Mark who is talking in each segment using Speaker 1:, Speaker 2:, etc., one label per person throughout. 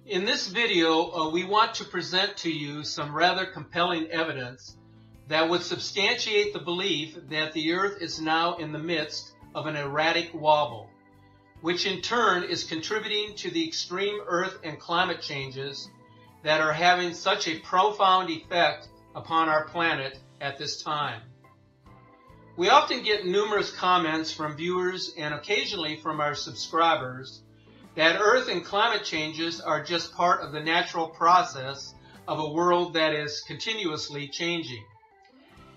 Speaker 1: In this video, we want to present to you some rather compelling evidence that would substantiate the belief that the Earth is now in the midst of an erratic wobble, which in turn is contributing to the extreme Earth and climate changes that are having such a profound effect upon our planet at this time. We often get numerous comments from viewers and occasionally from our subscribers that Earth and climate changes are just part of the natural process of a world that is continuously changing.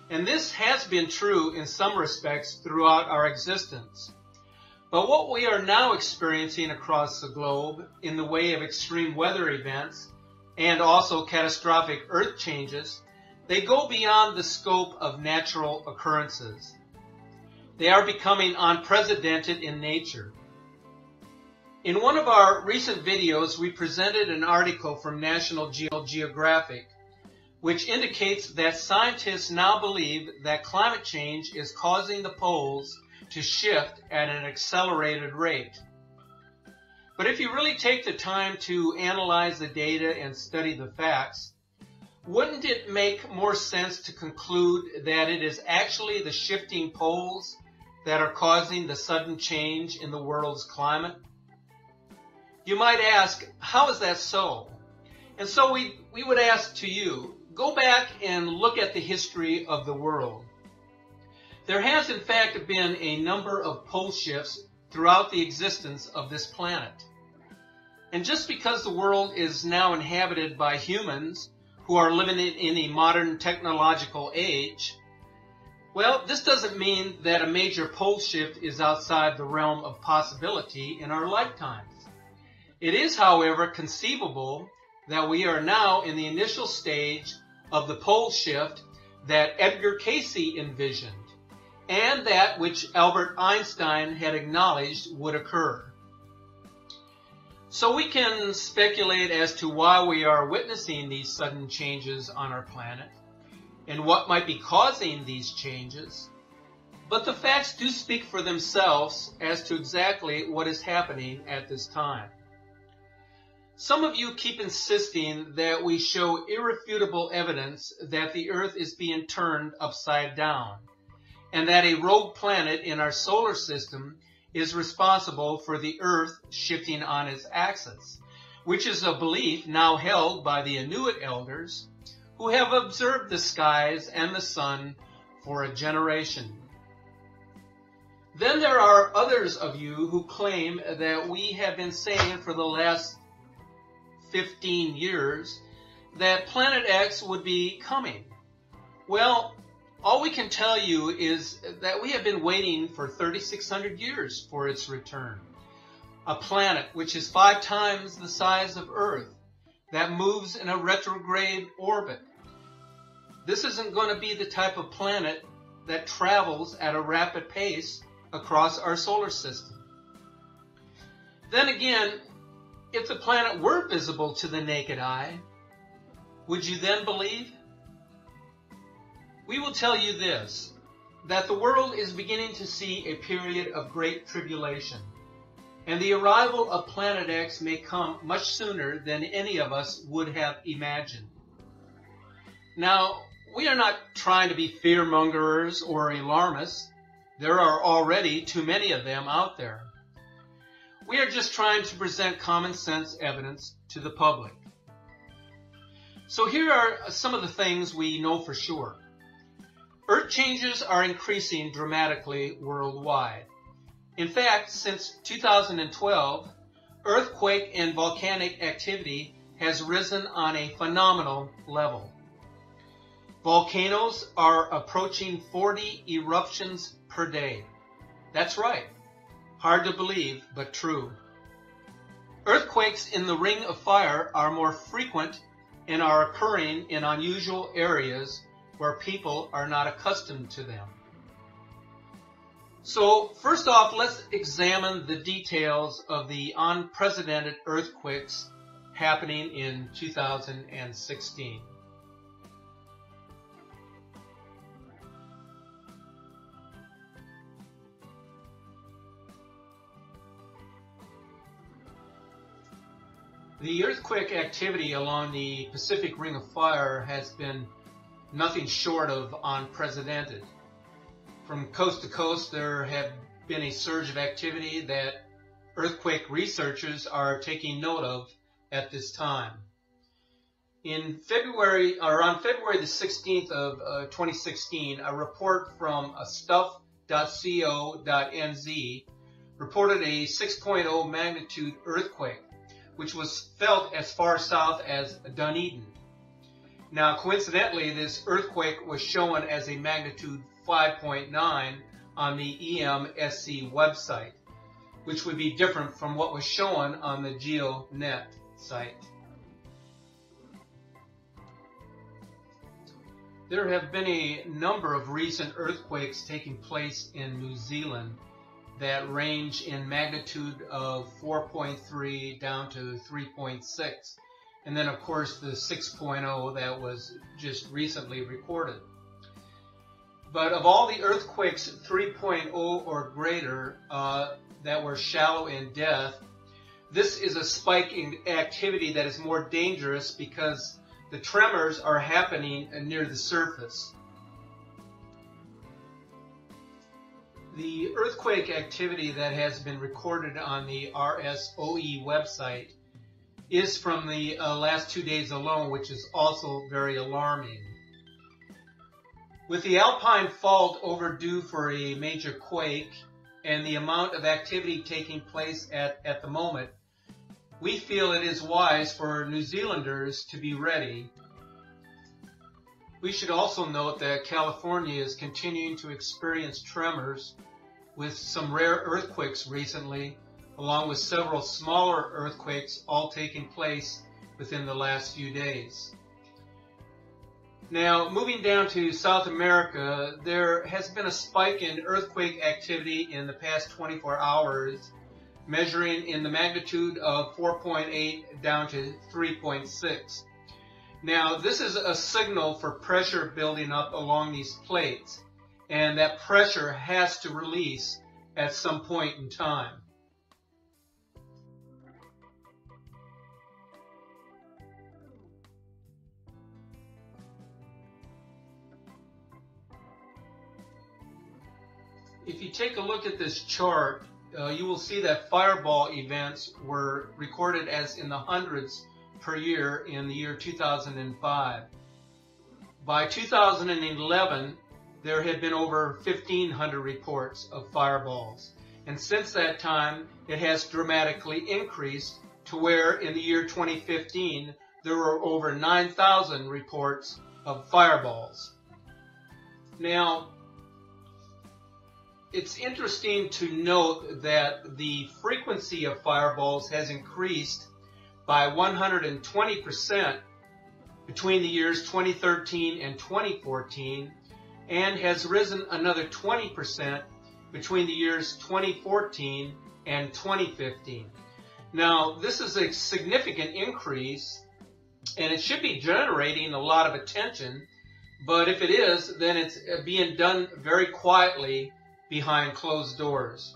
Speaker 1: And this has been true in some respects throughout our existence. But what we are now experiencing across the globe in the way of extreme weather events and also catastrophic Earth changes, they go beyond the scope of natural occurrences. They are becoming unprecedented in nature. In one of our recent videos, we presented an article from National Geographic, which indicates that scientists now believe that climate change is causing the poles to shift at an accelerated rate. But if you really take the time to analyze the data and study the facts, wouldn't it make more sense to conclude that it is actually the shifting poles that are causing the sudden change in the world's climate? You might ask, how is that so? And so we would ask to you, go back and look at the history of the world. There has in fact been a number of pole shifts throughout the existence of this planet. And just because the world is now inhabited by humans who are living in a modern technological age, well, this doesn't mean that a major pole shift is outside the realm of possibility in our lifetimes. It is, however, conceivable that we are now in the initial stage of the pole shift that Edgar Cayce envisioned, and that which Albert Einstein had acknowledged would occur. So we can speculate as to why we are witnessing these sudden changes on our planet, and what might be causing these changes, but the facts do speak for themselves as to exactly what is happening at this time. Some of you keep insisting that we show irrefutable evidence that the Earth is being turned upside down, and that a rogue planet in our solar system is responsible for the Earth shifting on its axis, which is a belief now held by the Inuit elders who have observed the skies and the sun for a generation. Then there are others of you who claim that we have been saying for the last 15 years that Planet X would be coming. Well, all we can tell you is that we have been waiting for 3,600 years for its return. A planet which is 5 times the size of Earth, that moves in a retrograde orbit. This isn't going to be the type of planet that travels at a rapid pace across our solar system. Then again, if the planet were visible to the naked eye, would you then believe? We will tell you this, that the world is beginning to see a period of great tribulation, and the arrival of Planet X may come much sooner than any of us would have imagined. Now, we are not trying to be fearmongers or alarmists. There are already too many of them out there. We are just trying to present common sense evidence to the public. So here are some of the things we know for sure. Earth changes are increasing dramatically worldwide. In fact, since 2012, earthquake and volcanic activity has risen on a phenomenal level. Volcanoes are approaching 40 eruptions per day. That's right. Hard to believe, but true. Earthquakes in the Ring of Fire are more frequent and are occurring in unusual areas where people are not accustomed to them. So first off, let's examine the details of the unprecedented earthquakes happening in 2016. The earthquake activity along the Pacific Ring of Fire has been nothing short of unprecedented. From coast to coast, there have been a surge of activity that earthquake researchers are taking note of at this time. On February the 16th of 2016, a report from stuff.co.nz reported a 6.0 magnitude earthquake, which was felt as far south as Dunedin. Now, coincidentally, this earthquake was shown as a magnitude 5.9 on the EMSC website, which would be different from what was shown on the GeoNet site. There have been a number of recent earthquakes taking place in New Zealand that range in magnitude of 4.3 down to 3.6. And then, of course, the 6.0 that was just recently recorded. But of all the earthquakes 3.0 or greater that were shallow in depth, this is a spike in activity that is more dangerous because the tremors are happening near the surface. The earthquake activity that has been recorded on the RSOE website is from the last 2 days alone, which is also very alarming. With the Alpine Fault overdue for a major quake and the amount of activity taking place at the moment, we feel it is wise for New Zealanders to be ready. We should also note that California is continuing to experience tremors with some rare earthquakes recently, along with several smaller earthquakes all taking place within the last few days. Now, moving down to South America, there has been a spike in earthquake activity in the past 24 hours, measuring in the magnitude of 4.8 down to 3.6. Now, this is a signal for pressure building up along these plates, and that pressure has to release at some point in time. If you take a look at this chart, you will see that fireball events were recorded as in the hundreds per year in the year 2005. By 2011, there had been over 1,500 reports of fireballs. And since that time, it has dramatically increased to where in the year 2015, there were over 9,000 reports of fireballs. Now, it's interesting to note that the frequency of fireballs has increased by 120% between the years 2013 and 2014, and has risen another 20% between the years 2014 and 2015. Now, this is a significant increase, and it should be generating a lot of attention, but if it is, then it's being done very quietly behind closed doors.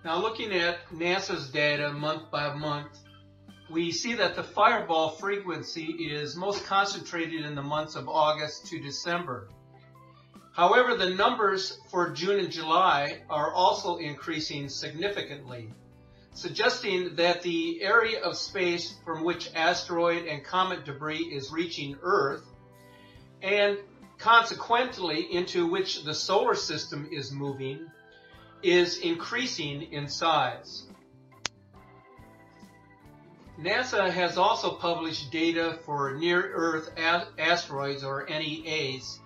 Speaker 1: Now, looking at NASA's data month by month, we see that the fireball frequency is most concentrated in the months of August to December. However, the numbers for June and July are also increasing significantly, suggesting that the area of space from which asteroid and comet debris is reaching Earth, and consequently into which the solar system is moving, is increasing in size. NASA has also published data for near-Earth asteroids, or NEAs,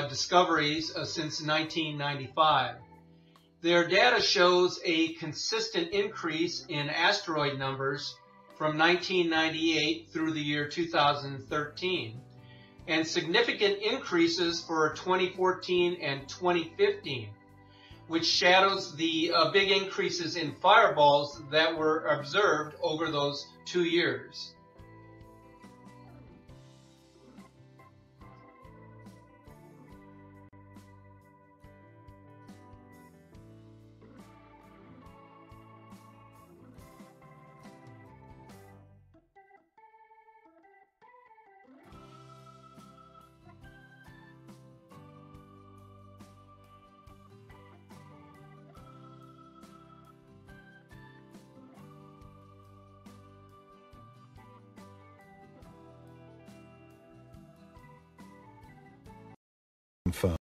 Speaker 1: discoveries since 1995. Their data shows a consistent increase in asteroid numbers from 1998 through the year 2013, and significant increases for 2014 and 2015, which shadows the big increases in fireballs that were observed over those 2 years.
Speaker 2: confirmed.